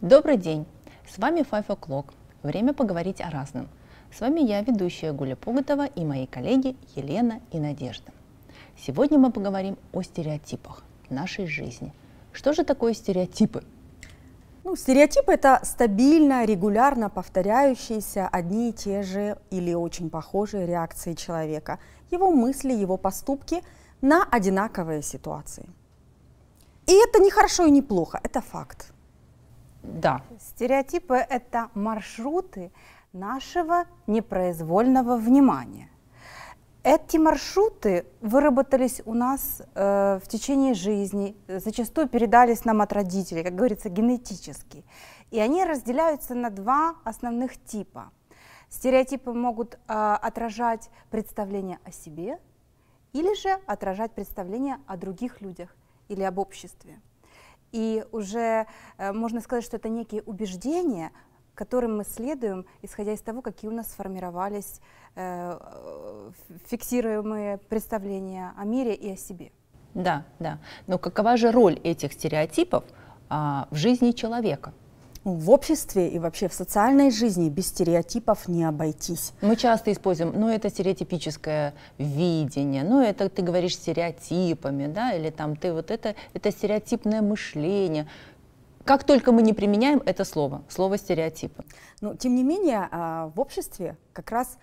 Добрый день! С вами Five O'Clock. Время поговорить о разном. С вами я, ведущая Гуля Пугатова, и мои коллеги Елена и Надежда. Сегодня мы поговорим о стереотипах в нашей жизни. Что же такое стереотипы? Стереотипы – это стабильно, регулярно повторяющиеся одни и те же или очень похожие реакции человека, его мысли, его поступки на одинаковые ситуации. И это не хорошо и не плохо, это факт. Да. Стереотипы – это маршруты нашего непроизвольного внимания. Эти маршруты выработались у нас в течение жизни, зачастую передались нам от родителей, как говорится, генетически. И они разделяются на два основных типа. Стереотипы могут отражать представление о себе или же отражать представление о других людях или об обществе. И уже можно сказать, что это некие убеждения, которым мы следуем, исходя из того, какие у нас сформировались фиксируемые представления о мире и о себе. Да. Но какова же роль этих стереотипов в жизни человека? В обществе и вообще в социальной жизни без стереотипов не обойтись. Мы часто используем, это стереотипическое видение, это ты говоришь стереотипами, да, или там это стереотипное мышление. Как только мы не применяем это слово стереотипы. Но тем не менее, в обществе как раз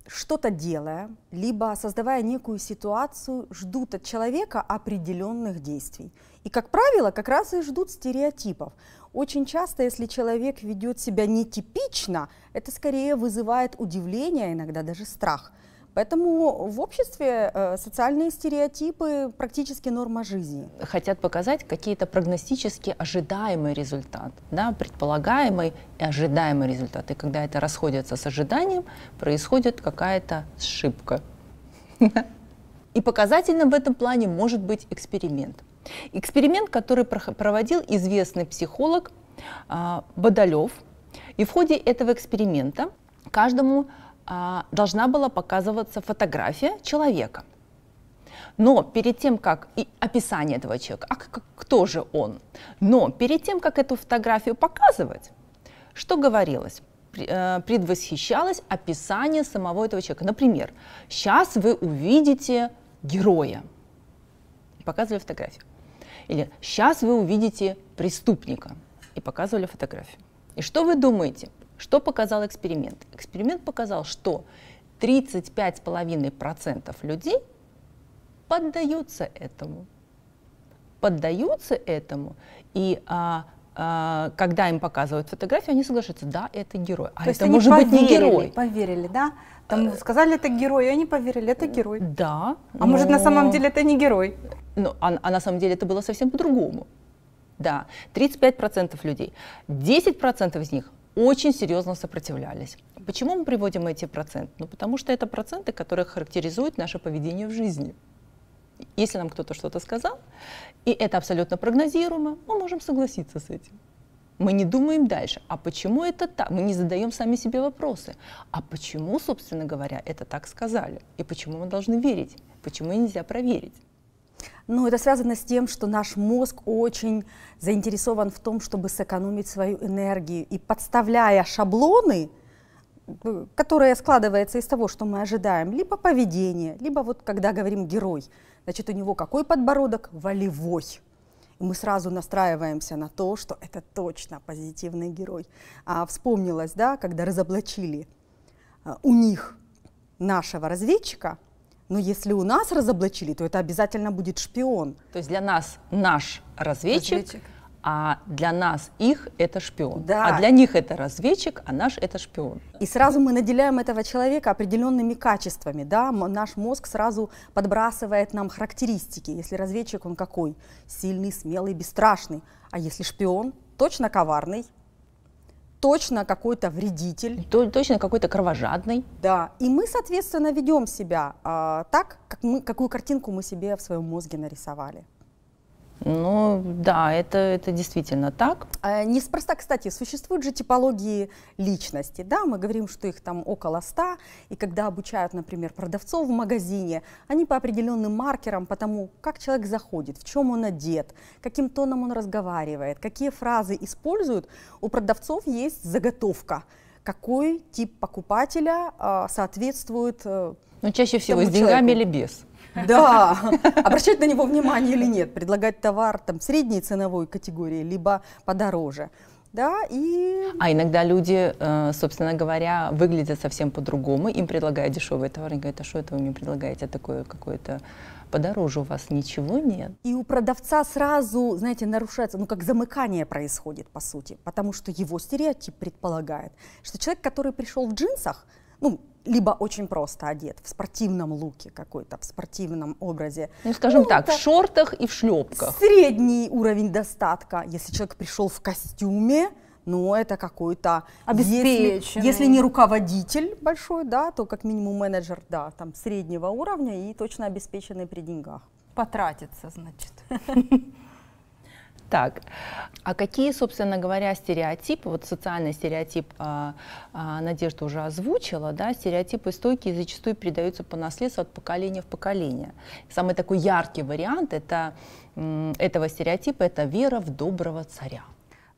что-то делая, либо создавая некую ситуацию, ждут от человека определенных действий. И, как правило, как раз и ждут стереотипов. Очень часто, если человек ведет себя нетипично, это скорее вызывает удивление, иногда даже страх. Поэтому в обществе социальные стереотипы практически норма жизни. Хотят показать какие-то прогностически ожидаемые результаты, да, предполагаемый и ожидаемый результат. И когда это расходится с ожиданием, происходит какая-то ошибка. И показательным в этом плане может быть эксперимент. Эксперимент, который проводил известный психолог Бодолев. И в ходе этого эксперимента каждому должна была показываться фотография человека. Но перед тем, как и описание этого человека, кто же он? Но перед тем, как эту фотографию показывать, что говорилось? Предвосхищалось описание самого этого человека. Например, сейчас вы увидите героя. И показывали фотографию. Или сейчас вы увидите преступника. И показывали фотографию. И что вы думаете? Что показал эксперимент? Эксперимент показал, что 35,5% людей поддаются этому. И когда им показывают фотографию, они соглашаются, да, это герой. А это может быть не герой. Поверили, да? Там сказали, это герой, и они поверили, это герой. Да. А может, на самом деле это не герой? А на самом деле это было совсем по-другому. Да, 35% людей. 10% из них очень серьезно сопротивлялись. Почему мы приводим эти проценты? Потому что это проценты, которые характеризуют наше поведение в жизни. Если нам кто-то что-то сказал, и это абсолютно прогнозируемо, мы можем согласиться с этим. Мы не думаем дальше. А почему это так? Мы не задаем сами себе вопросы. А почему, собственно говоря, это так сказали? И почему мы должны верить? Почему нельзя проверить? Это связано с тем, что наш мозг очень заинтересован в том, чтобы сэкономить свою энергию. И подставляя шаблоны, которые складываются из того, что мы ожидаем, либо поведение, либо когда говорим «герой», значит, у него какой подбородок? Волевой. И мы сразу настраиваемся на то, что это точно позитивный герой. Вспомнилось, да, когда разоблачили у них нашего разведчика, но если у нас разоблачили, то это обязательно будет шпион. То есть для нас наш разведчик. А для нас их это шпион. Да. А для них это разведчик, а наш это шпион. И сразу мы наделяем этого человека определенными качествами. Да? Наш мозг сразу подбрасывает нам характеристики. Если разведчик, он какой? Сильный, смелый, бесстрашный. А если шпион? Точно коварный. Точно какой-то вредитель. Точно какой-то кровожадный. Да. И мы, соответственно, ведем себя так, какую картинку мы себе в своем мозге нарисовали. Ну да, это действительно так. Неспроста, кстати, существуют же типологии личности, да, мы говорим, что их там около 100, и когда обучают, например, продавцов в магазине, они по определенным маркерам, по тому, как человек заходит, в чем он одет, каким тоном он разговаривает, какие фразы использует, у продавцов есть заготовка, какой тип покупателя соответствует Ну, чаще всего тому с деньгами человеку. или без. Да, обращать на него внимание или нет, предлагать товар там средней ценовой категории, либо подороже. Да, и... А иногда люди, собственно говоря, выглядят совсем по-другому, им предлагают дешевый товар, они говорят, а что это вы мне предлагаете, такое какое-то подороже, у вас ничего нет. И у продавца сразу, знаете, нарушается, ну как замыкание происходит, по сути, потому что его стереотип предполагает, что человек, который пришел в джинсах, ну, либо очень просто одет, в спортивном луке какой-то, в спортивном образе. Ну, скажем так, в шортах и в шлепках. Средний уровень достатка. Если человек пришел в костюме, ну, это какой-то... Обеспеченный. Если не руководитель большой, да, то как минимум менеджер, да, там среднего уровня и точно обеспеченный при деньгах. Потратиться, значит. Так, а какие, собственно говоря, стереотипы, вот социальный стереотип Надежда уже озвучила, да, стереотипы стойкие зачастую передаются по наследству от поколения в поколение. Самый такой яркий вариант этого стереотипа – это вера в доброго царя.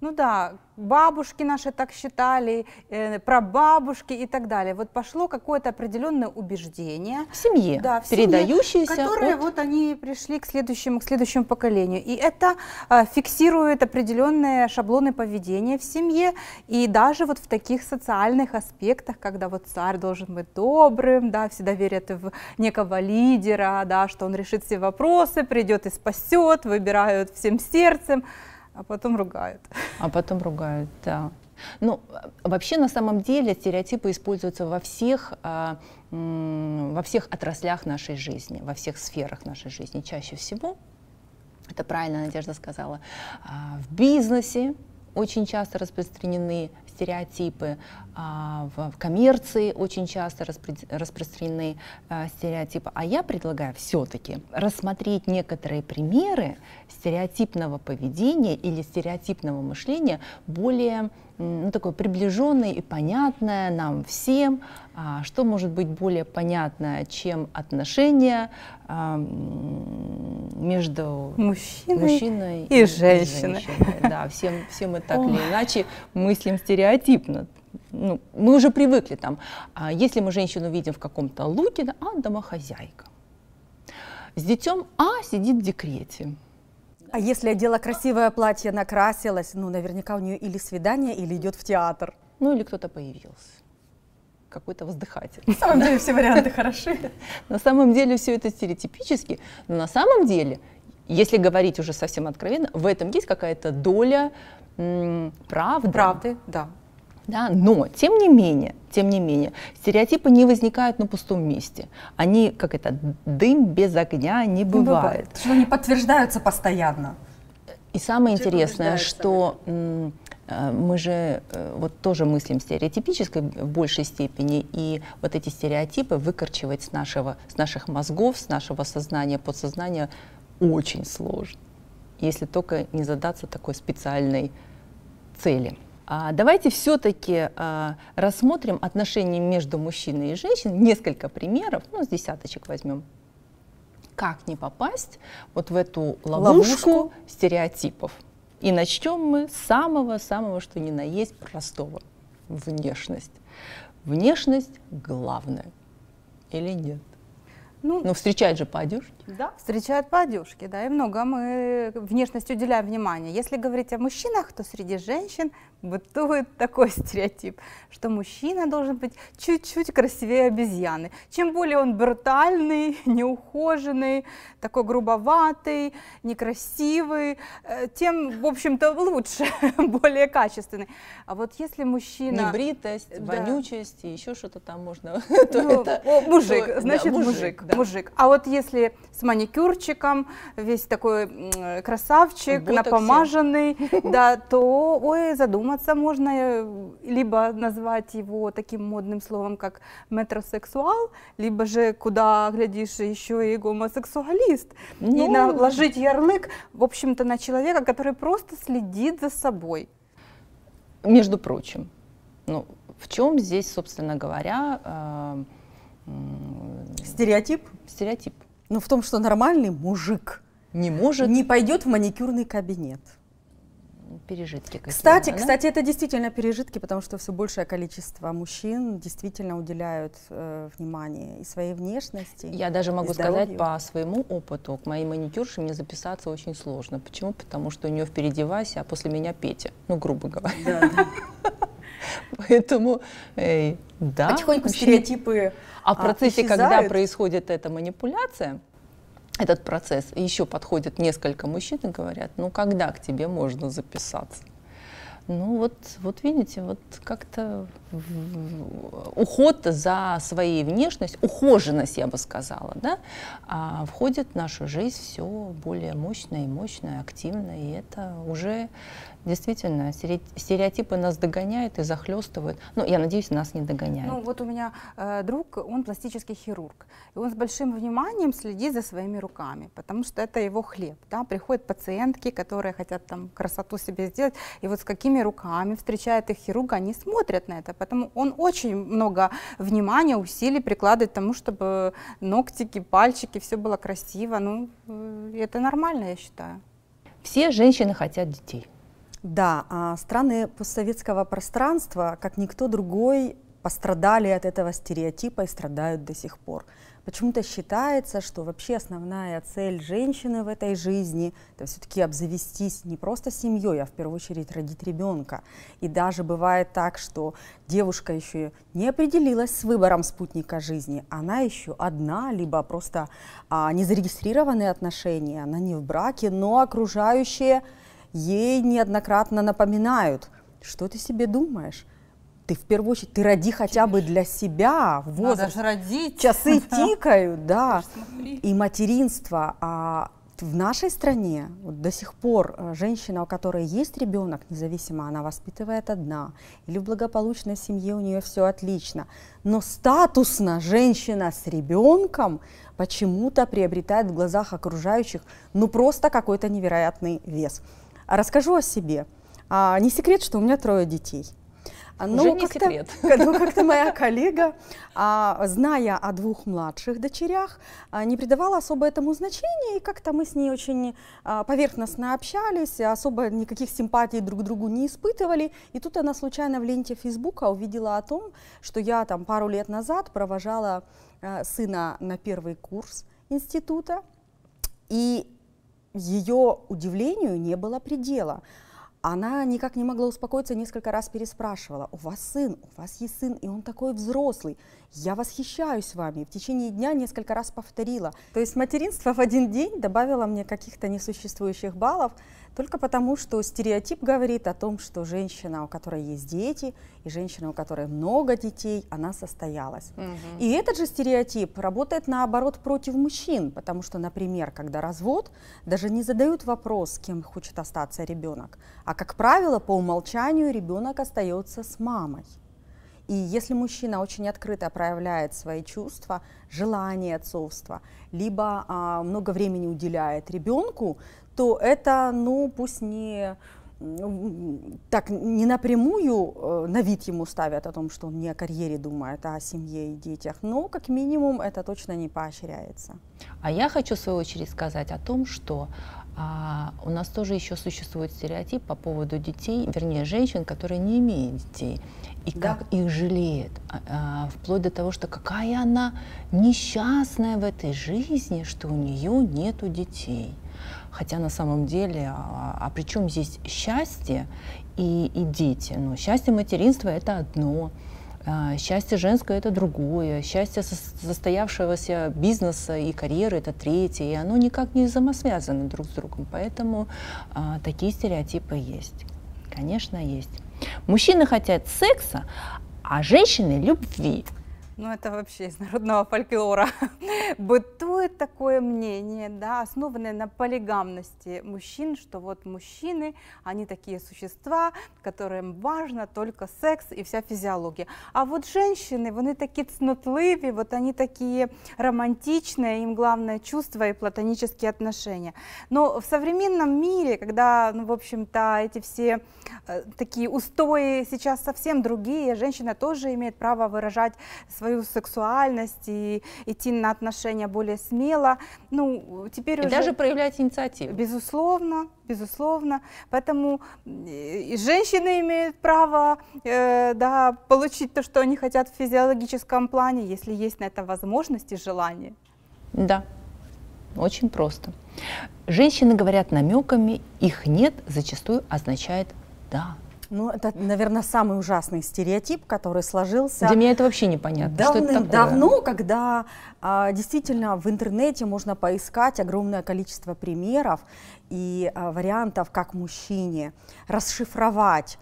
Ну да, бабушки наши так считали, прабабушки и так далее. Вот пошло какое-то определенное убеждение. В семье, да, в передающееся. Которые вот они пришли к следующему поколению. И это фиксирует определенные шаблоны поведения в семье. И даже вот в таких социальных аспектах, когда вот царь должен быть добрым, да, всегда верят в некого лидера, да, что он решит все вопросы, придет и спасет, выбирают всем сердцем. А потом ругают. А потом ругают, да. Ну, вообще, на самом деле, стереотипы используются во всех отраслях нашей жизни, во всех сферах нашей жизни. Чаще всего, это правильно Надежда сказала, в бизнесе очень часто распространены стереотипы, в коммерции очень часто распространены стереотипы. А я предлагаю все-таки рассмотреть некоторые примеры стереотипного поведения или стереотипного мышления более такое приближенное и понятное нам всем, что может быть более понятное, чем отношения между мужчиной и женщиной. Да, все мы так или иначе мыслим стереотипно. Ну, мы уже привыкли там, если мы женщину видим в каком-то луке, да, домохозяйка. С детем, сидит в декрете. А если одела красивое платье, накрасилась, ну, наверняка у нее или свидание, или идет в театр. Ну, или кто-то появился. Какой-то воздыхатель. На самом деле все варианты хороши. На самом деле все это стереотипически, но на самом деле, если говорить уже совсем откровенно, в этом есть какая-то доля правды. Правды, да. Да, но, тем не менее, стереотипы не возникают на пустом месте. Они, как это, дым без огня не бывает. Что они подтверждаются постоянно. И самое интересное, что мы же вот тоже мыслим стереотипически в большей степени, и вот эти стереотипы выкорчевать с наших мозгов, с нашего сознания, подсознания очень сложно, если только не задаться такой специальной цели. Давайте все-таки рассмотрим отношения между мужчиной и женщиной, несколько примеров, ну, с десяточек возьмем. Как не попасть вот в эту ловушку стереотипов? И начнем мы с самого-самого, что ни на есть, простого. Внешность. Внешность главное. Или нет? Ну, встречают же по одежке. Да, встречают по одежке, да, и много мы внешности уделяем внимания. Если говорить о мужчинах, то среди женщин бытует такой стереотип, что мужчина должен быть чуть-чуть красивее обезьяны. Чем более он брутальный, неухоженный, такой грубоватый, некрасивый, тем, в общем-то, лучше, более качественный. А вот если мужчина... Небритость, вонючесть и еще что-то там можно... Мужик, значит мужик. А вот если с маникюрчиком, весь такой красавчик, Ботоксе. напомаженный, да, то, ой, задуматься можно, либо назвать его таким модным словом, как метросексуал, либо же, куда глядишь, еще и гомосексуалист, и Ну, наложить ярлык, в общем-то, на человека, который просто следит за собой. Между прочим, ну, в чем здесь, собственно говоря, Стереотип? стереотип? Ну, в том, что нормальный мужик Не может не пойдет в маникюрный кабинет. пережитки какие-то. Кстати, да? кстати, это действительно пережитки, потому что все большее количество мужчин действительно уделяют внимание и своей внешности. Я даже могу и сказать здоровью. по своему опыту, к моей маникюрше мне записаться очень сложно. Почему? Потому что у нее впереди Вася, а после меня Петя, ну, грубо говоря. Да, да. Поэтому, да. Потихоньку вообще. стереотипы А в процессе, когда исчезают. происходит эта манипуляция, этот процесс, еще подходят несколько мужчин и говорят, ну, когда к тебе можно записаться? Ну, вот видите, вот как-то уход за своей внешностью, ухоженность, я бы сказала, да, входит в нашу жизнь все более мощно и мощно, активно, и это уже действительно стереотипы нас догоняют и захлестывают. Ну, я надеюсь, нас не догоняют. Ну, вот у меня друг, он пластический хирург, и он с большим вниманием следит за своими руками, потому что это его хлеб, да, приходят пациентки, которые хотят там красоту себе сделать, и вот с какими руками встречает их хирург, они смотрят на это, поэтому он очень много внимания, усилий прикладывает к тому, чтобы ногтики, пальчики, все было красиво, ну, это нормально, я считаю. Все женщины хотят детей. Да, страны постсоветского пространства, как никто другой, пострадали от этого стереотипа и страдают до сих пор. Почему-то считается, что вообще основная цель женщины в этой жизни – это все-таки обзавестись не просто семьей, а в первую очередь родить ребенка. И даже бывает так, что девушка еще не определилась с выбором спутника жизни, она еще одна, либо просто незарегистрированные отношения, она не в браке, но окружающие ей неоднократно напоминают, что ты себе думаешь. Ты в первую очередь, ты роди хотя бы для себя. Надо же родить. Часы тикают, да. Смотри. И материнство. В нашей стране вот до сих пор женщина, у которой есть ребенок, независимо, она воспитывает одна, или в благополучной семье у нее все отлично, но статусно женщина с ребенком почему-то приобретает в глазах окружающих ну просто какой-то невероятный вес. Расскажу о себе. Не секрет, что у меня 3 детей. Уже не секрет. Как-то моя коллега, зная о 2 младших дочерях, не придавала особо этому значения, и как-то мы с ней очень поверхностно общались, особо никаких симпатий друг к другу не испытывали. И тут она случайно в ленте Фейсбука увидела о том, что я там пару лет назад провожала сына на 1-й курс института, и ее удивлению не было предела. Она никак не могла успокоиться, несколько раз переспрашивала: у вас есть сын, и он такой взрослый, я восхищаюсь вами. И в течение дня несколько раз повторила. То есть материнство в один день добавило мне каких-то несуществующих баллов, только потому, что стереотип говорит о том, что женщина, у которой есть дети, и женщина, у которой много детей, она состоялась. Угу. И этот же стереотип работает наоборот против мужчин, потому что, например, когда развод, даже не задают вопрос, с кем хочет остаться ребенок, а, как правило, по умолчанию ребенок остается с мамой. И если мужчина очень открыто проявляет свои чувства, желание отцовства, либо много времени уделяет ребенку, то это, ну, пусть не напрямую на вид ему ставят о том, что он не о карьере думает, а о семье и детях, но как минимум это точно не поощряется. А я хочу в свою очередь сказать о том, что у нас тоже еще существует стереотип по поводу детей, вернее, женщин, которые не имеют детей, и как их жалеют, вплоть до того, что какая она несчастная в этой жизни, что у нее нету детей. Хотя на самом деле, при чем здесь счастье и дети? Ну, счастье материнства – это одно, счастье женское – это другое, счастье состоявшегося бизнеса и карьеры – это третье, и оно никак не взаимосвязано друг с другом. Поэтому такие стереотипы есть. Конечно, есть. Мужчины хотят секса, а женщины – любви. Ну, это вообще из народного фольклора. Бытует такое мнение, да, основанное на полигамности мужчин, что вот мужчины, они такие существа, которым важно только секс и вся физиология. А вот женщины, они такие цнотливые, вот они такие романтичные, им главное чувство и платонические отношения. Но в современном мире, когда, ну, в общем-то, эти все такие устои сейчас совсем другие, женщина тоже имеет право выражать свою сексуальность и идти на отношения более смело. Ну, теперь и уже... даже проявлять инициативу. Безусловно, безусловно. Поэтому и женщины имеют право да, получить то, что они хотят в физиологическом плане, если есть на это возможность и желание. Да, очень просто. Женщины говорят намеками, их нет зачастую означает да. Ну, это, наверное, самый ужасный стереотип, который сложился. Для меня это вообще непонятно. Что это такое? Давно, когда действительно в интернете можно поискать огромное количество примеров и вариантов, как мужчине расшифровать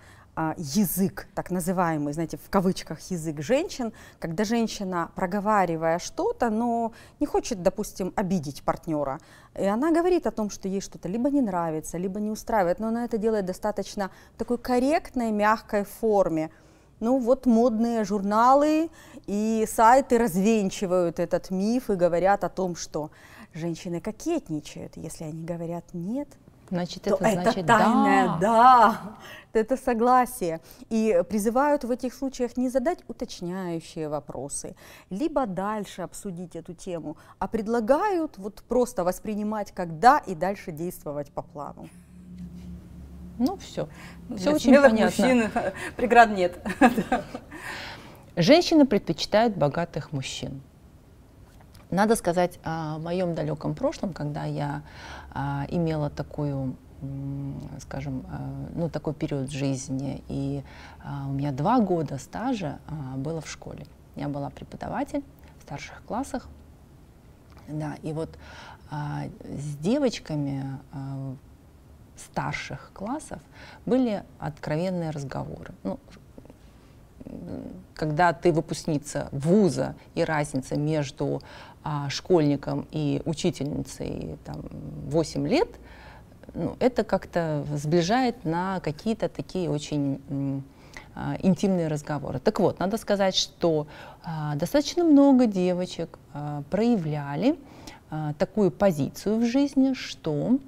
язык, так называемый, знаете, в кавычках язык женщин, когда женщина, проговаривая что-то, но не хочет, допустим, обидеть партнера, и она говорит о том, что ей что-то либо не нравится, либо не устраивает, но она это делает достаточно в такой корректной, мягкой форме. Ну вот модные журналы и сайты развенчивают этот миф и говорят о том, что женщины кокетничают, если они говорят «нет». Значит, то это значит тайное да, это согласие. И призывают в этих случаях не задать уточняющие вопросы, либо дальше обсудить эту тему, а предлагают вот просто воспринимать как да и дальше действовать по плану. Ну все, Для очень смелых понятно. мужчин преград нет. Женщины предпочитают богатых мужчин. Надо сказать о моем далеком прошлом, когда я имела такую, скажем, ну, такой период жизни, и у меня 2 года стажа было в школе. Я была преподаватель в старших классах, да, и вот с девочками старших классов были откровенные разговоры. Ну, когда ты выпускница вуза, и разница между школьником и учительницей там, 8 лет, ну, это как-то сближает на какие-то такие очень интимные разговоры. Так вот, надо сказать, что достаточно много девочек проявляли такую позицию в жизни, что...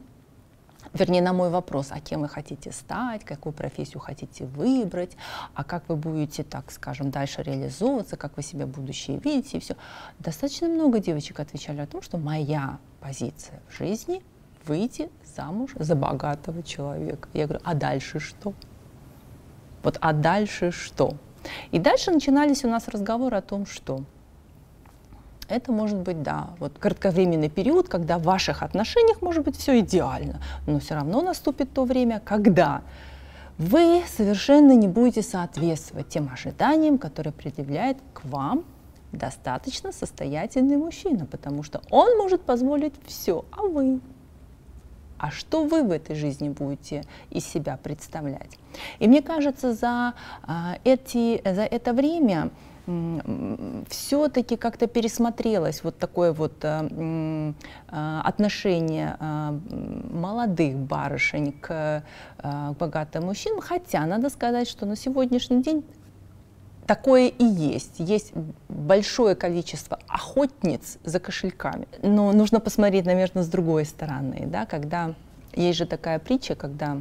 Вернее, на мой вопрос, а кем вы хотите стать, какую профессию хотите выбрать, а как вы будете, так скажем, дальше реализовываться, как вы себя в будущее видите, и все. Достаточно много девочек отвечали о том, что моя позиция в жизни – выйти замуж за богатого человека. Я говорю, а дальше что? Вот, а дальше что? И дальше начинались у нас разговоры о том, что это может быть, да, вот кратковременный период, когда в ваших отношениях может быть все идеально, но все равно наступит то время, когда вы совершенно не будете соответствовать тем ожиданиям, которые предъявляет к вам достаточно состоятельный мужчина, потому что он может позволить все, а вы? А что вы в этой жизни будете из себя представлять? И мне кажется, за это время все-таки как-то пересмотрелось вот такое вот отношение молодых барышень к богатым мужчинам, хотя надо сказать, что на сегодняшний день такое и есть. Есть большое количество охотниц за кошельками, но нужно посмотреть, наверное, с другой стороны, да, когда есть же такая притча, когда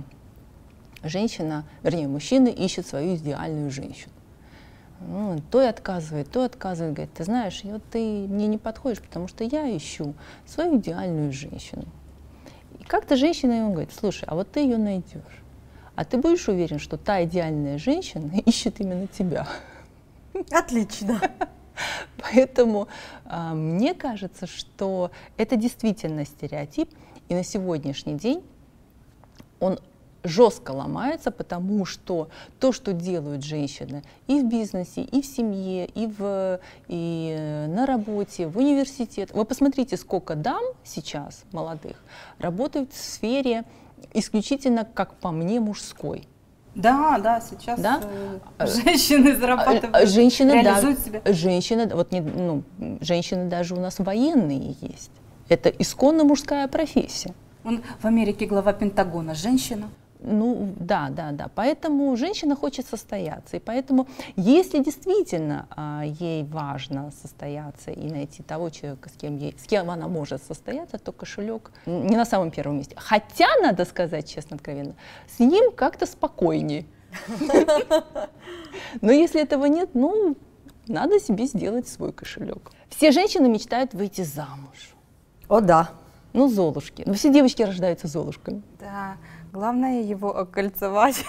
женщина, вернее, мужчина ищет свою идеальную женщину. Ну, то отказывает, говорит, ты знаешь, вот ты мне не подходишь, потому что я ищу свою идеальную женщину. И как-то женщина ему говорит, слушай, а вот ты ее найдешь, а ты будешь уверен, что та идеальная женщина ищет именно тебя? Отлично. Поэтому мне кажется, что это действительно стереотип, и на сегодняшний день он жестко ломается, потому что то, что делают женщины и в бизнесе, и в семье, и на работе, в университете. Вы посмотрите, сколько дам сейчас, молодых, работают в сфере исключительно, как по мне, мужской. Да, да, сейчас Да? женщины зарабатывают, Женщины, реализуют да, себя. женщины, вот ну, женщины даже у нас военные есть. Это исконно мужская профессия. Он в Америке глава Пентагона, женщина. Ну, да, да, да. Поэтому женщина хочет состояться. И поэтому, если действительно ей важно состояться и найти того человека, с кем она может состояться, то кошелек не на самом первом месте. Хотя, надо сказать честно, откровенно, с ним как-то спокойнее. Но если этого нет, ну, надо себе сделать свой кошелек. Все женщины мечтают выйти замуж. О, да. Ну, Золушки. Ну, все девочки рождаются Золушками. Да, главное его окольцевать.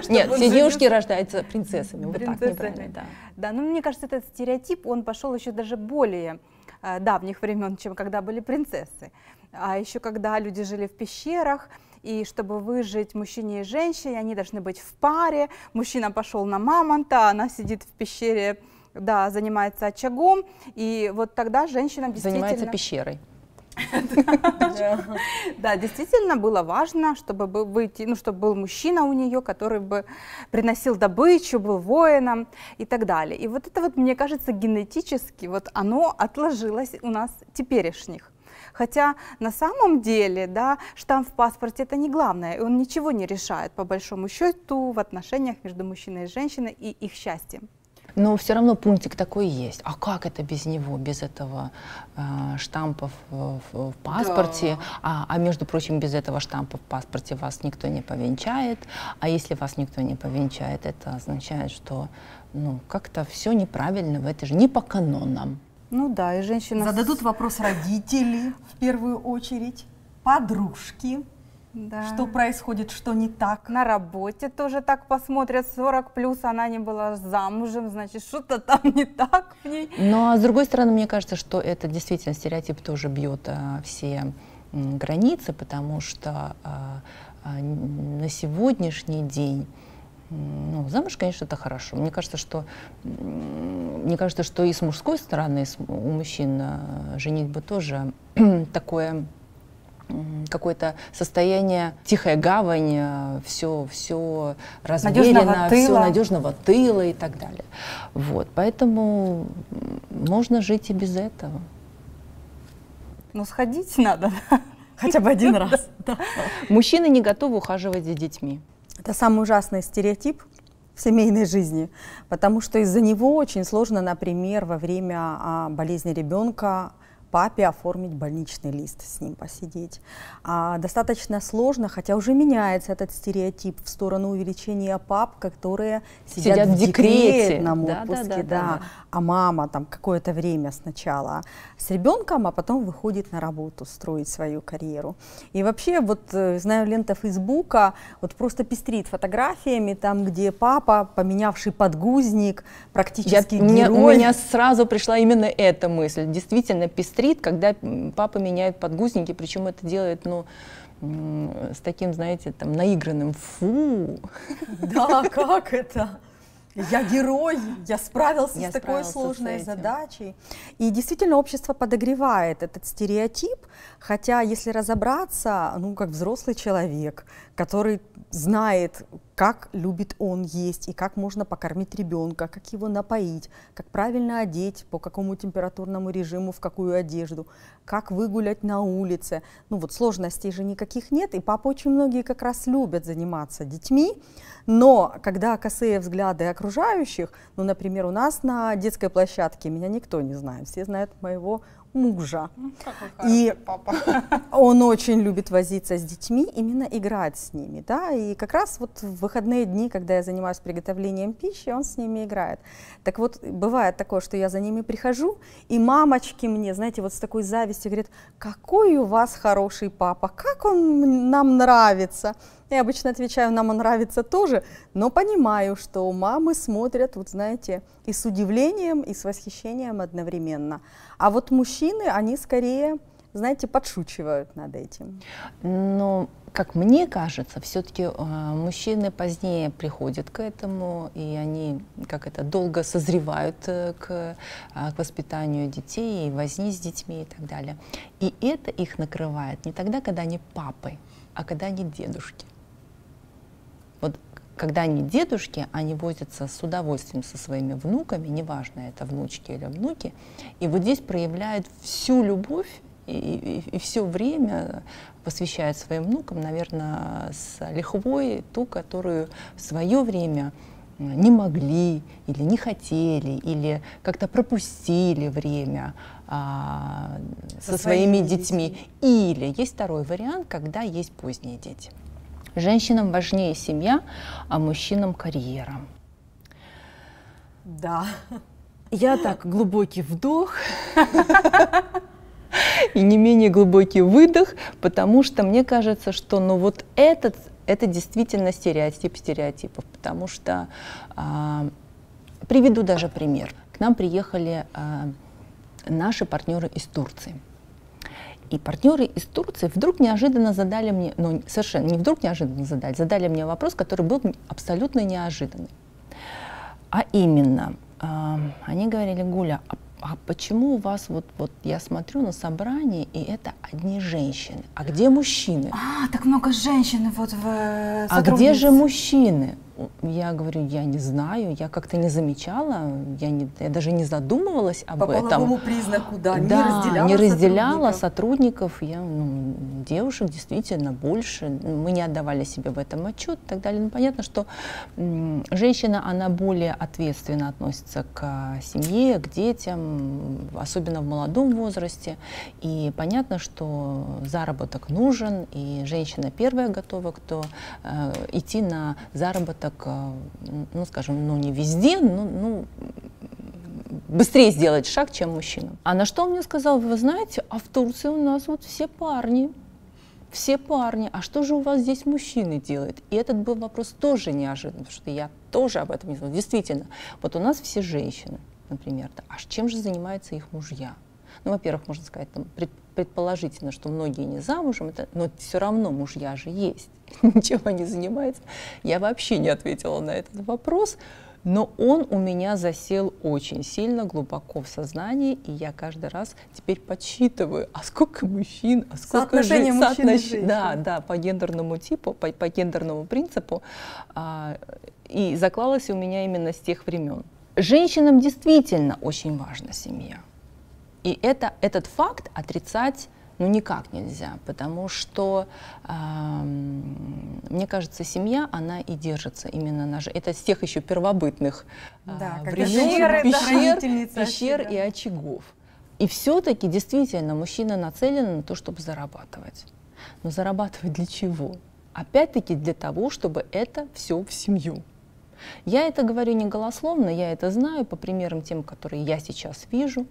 Нет, все девушки рождаются принцессами. Вот так неправильно, да. Да, но мне кажется, этот стереотип, он пошел еще даже более давних времен, чем когда были принцессы. А еще когда люди жили в пещерах, и чтобы выжить мужчине и женщине, они должны быть в паре. Мужчина пошел на мамонта, она сидит в пещере, да, занимается очагом, и вот тогда женщина действительно... Занимается пещерой. Да, действительно было важно, чтобы выйти, ну, чтобы был мужчина у нее, который бы приносил добычу, был воином и так далее. И вот это вот, мне кажется, генетически вот оно отложилось у нас теперешних. Хотя на самом деле, да, штамп в паспорте это не главное, и он ничего не решает по большому счету в отношениях между мужчиной и женщиной и их счастьем. Но все равно пунктик такой есть. А как это без него, без этого штампа в паспорте? Да. А между прочим, без этого штампа в паспорте вас никто не повенчает. А если вас никто не повенчает, это означает, что ну, как-то все неправильно в этой же, не по канонам. Ну да, и женщина... Зададут вопрос родители в первую очередь, подружки. Да. Что происходит, что не так. На работе тоже так посмотрят, 40 плюс, она не была замужем, значит, что-то там не так в ней. Ну, а с другой стороны, мне кажется, что это действительно стереотип тоже бьет все границы, потому что на сегодняшний день ну, замуж, конечно, это хорошо. Мне кажется, что и с мужской стороны, у мужчин женитьба тоже такое... какое-то состояние, тихая гавань, все размеренно, все надежного тыла и так далее. Вот, поэтому можно жить и без этого. Ну, сходить надо. Хотя бы один раз. Мужчины не готовы ухаживать за детьми. Это самый ужасный стереотип в семейной жизни, потому что из-за него очень сложно, например, во время болезни ребенка папе оформить больничный лист, с ним посидеть. Достаточно сложно, хотя уже меняется этот стереотип в сторону увеличения пап, которые сидят в декретном отпуске, да. А мама там какое-то время сначала с ребенком, а потом выходит на работу строить свою карьеру. И вообще, вот знаю, лента Фейсбука вот просто пестрит фотографиями, там, где папа, поменявший подгузник, практически герой. У меня сразу пришла именно эта мысль. Действительно, пестрит, когда папа меняет подгузники, причем это делает, ну, с таким, знаете, там, наигранным «фу». Да, как это? Я герой, я справился с такой сложной задачей. И действительно общество подогревает этот стереотип, хотя если разобраться, ну как взрослый человек, который знает, как любит он есть и как можно покормить ребенка, как его напоить, как правильно одеть, по какому температурному режиму, в какую одежду, как выгулять на улице. Ну вот сложностей же никаких нет, и папы очень многие как раз любят заниматься детьми, но когда косые взгляды окружающих, ну, например, у нас на детской площадке меня никто не знает, все знают моего мужа. И папа. Он очень любит возиться с детьми, именно играть с ними, да, и как раз вот в выходные дни, когда я занимаюсь приготовлением пищи, он с ними играет. Так вот, бывает такое, что я за ними прихожу, и мамочки мне, знаете, вот с такой завистью говорят: какой у вас хороший папа, как он нам нравится. Я обычно отвечаю: нам он нравится тоже, но понимаю, что мамы смотрят, вот знаете, и с удивлением, и с восхищением одновременно. А вот мужчины, они скорее, знаете, подшучивают над этим. Но, как мне кажется, все-таки мужчины позднее приходят к этому, и они как это долго созревают к воспитанию детей, и возни с детьми и так далее. И это их накрывает не тогда, когда они папы, а когда они дедушки. Вот когда они дедушки, они возятся с удовольствием со своими внуками, неважно, это внучки или внуки, и вот здесь проявляют всю любовь и все время посвящают своим внукам, наверное, с лихвой ту, которую в свое время не могли или не хотели, или как-то пропустили время со своими детьми. Или есть второй вариант, когда есть поздние дети. Женщинам важнее семья, а мужчинам карьера. Да. Я так глубокий вдох и не менее глубокий выдох, потому что мне кажется, что ну вот это действительно стереотип стереотипов, потому что приведу даже пример. К нам приехали наши партнеры из Турции. И партнеры из Турции вдруг неожиданно задали мне, ну совершенно не вдруг неожиданно задали мне вопрос, который был абсолютно неожиданный. А именно, они говорили: Гуля, а почему у вас вот я смотрю на собрание, и это одни женщины, а где мужчины? Так много женщин вот в А где же мужчины? Я говорю, я не знаю, я как-то не замечала, я даже не задумывалась об этом. По половому признаку, да, не разделяла сотрудников. Девушек действительно больше, мы не отдавали себе в этом отчет и так далее. Ну, понятно, что женщина, она более ответственно относится к семье, к детям, особенно в молодом возрасте. И понятно, что заработок нужен, и женщина первая готова идти на заработок, ну, скажем, ну, не везде, но быстрее сделать шаг, чем мужчина. А на что он мне сказал: вы знаете, а в Турции у нас вот все парни, а что же у вас здесь мужчины делают? И этот был вопрос тоже неожиданный, потому что я тоже об этом не знала. Действительно, вот у нас все женщины, например, да, а чем же занимаются их мужья? Ну, во-первых, можно сказать, там, предположительно, что многие не замужем, но все равно мужья же есть. Чем они занимаются? Я вообще не ответила на этот вопрос, но он у меня засел очень сильно, глубоко в сознании, и я каждый раз теперь подсчитываю, а сколько мужчин, а сколько соотношение мужчин и женщин. Да, по гендерному типу, по гендерному принципу, и заклалось у меня именно с тех времен. Женщинам действительно очень важна семья. И этот факт отрицать ну никак нельзя, потому что, мне кажется, семья, она и держится именно на... Это с тех еще первобытных времен, пещер и очагов. И все-таки действительно мужчина нацелен на то, чтобы зарабатывать. Но зарабатывать для чего? Опять-таки для того, чтобы это все в семью. Я это говорю не голословно, я это знаю по примерам тем, которые я сейчас вижу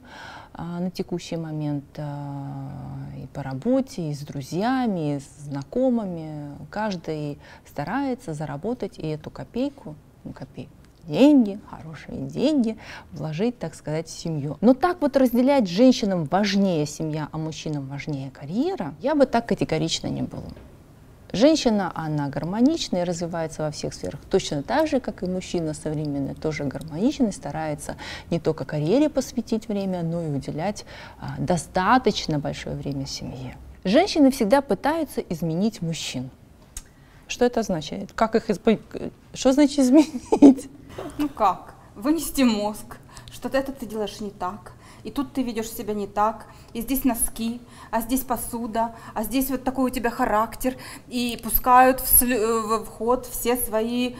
на текущий момент и по работе, и с друзьями, и с знакомыми. Каждый старается заработать и эту копейку, деньги, хорошие деньги, вложить, так сказать, в семью. Но так вот разделять: женщинам важнее семья, а мужчинам важнее карьера, я бы так категорично не была. Женщина, она гармонична и развивается во всех сферах. Точно так же, как и мужчина современный, тоже гармоничный, старается не только карьере посвятить время, но и уделять достаточно большое время семье. Женщины всегда пытаются изменить мужчин. Что это означает? Что значит изменить? Ну как? Вынести мозг, что это ты делаешь не так. И тут ты ведешь себя не так, и здесь носки, а здесь посуда, а здесь вот такой у тебя характер, и пускают в ход все свои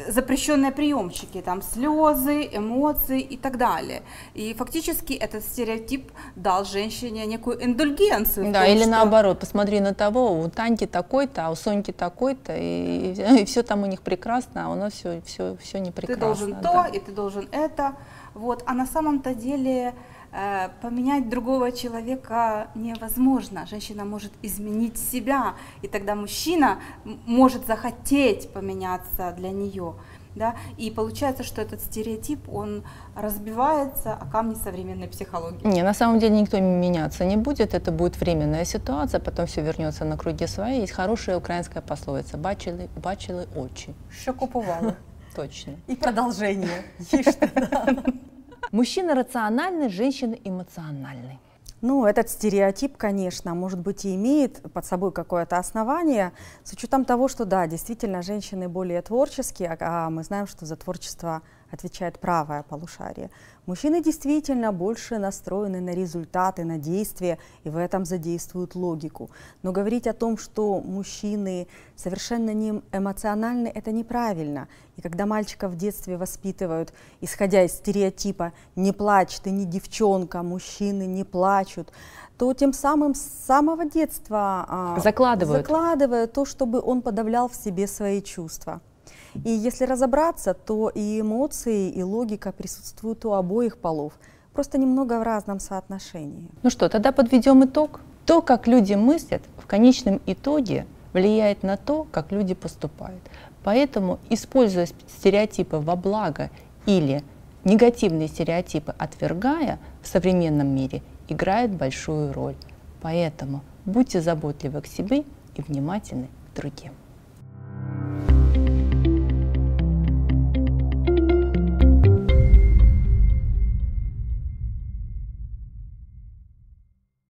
запрещенные приемчики, там слезы, эмоции и так далее. И фактически этот стереотип дал женщине некую индульгенцию. Да, или наоборот, посмотри на того, у Таньки такой-то, а у Соньки такой-то, и все там у них прекрасно, а у нас все не прекрасно. Ты должен то, и ты должен это. Вот. А на самом-то деле поменять другого человека невозможно. Женщина может изменить себя, и тогда мужчина может захотеть поменяться для нее. Да? И получается, что этот стереотип, он разбивается о камни современной психологии. Не, на самом деле никто меняться не будет, это будет временная ситуация, потом все вернется на круги свои. Есть хорошая украинская пословица: «Бачили очи». Що купували. Точно. И продолжение. Ешьте, да. Мужчина рациональный, женщина эмоциональный. Ну, этот стереотип, конечно, может быть, и имеет под собой какое-то основание, с учетом того, что, да, действительно, женщины более творческие, а мы знаем, что за творчество отвечает правое полушарие. Мужчины действительно больше настроены на результаты, на действия, и в этом задействуют логику. Но говорить о том, что мужчины совершенно не эмоциональны, это неправильно. И когда мальчиков в детстве воспитывают, исходя из стереотипа «не плачь, ты не девчонка, мужчины не плачут», то тем самым с самого детства закладывают то, чтобы он подавлял в себе свои чувства. И если разобраться, то и эмоции, и логика присутствуют у обоих полов, просто немного в разном соотношении. Ну что, тогда подведем итог. То, как люди мыслят, в конечном итоге влияет на то, как люди поступают. Поэтому, используя стереотипы во благо или негативные стереотипы отвергая, в современном мире играет большую роль. Поэтому будьте заботливы к себе и внимательны к другим.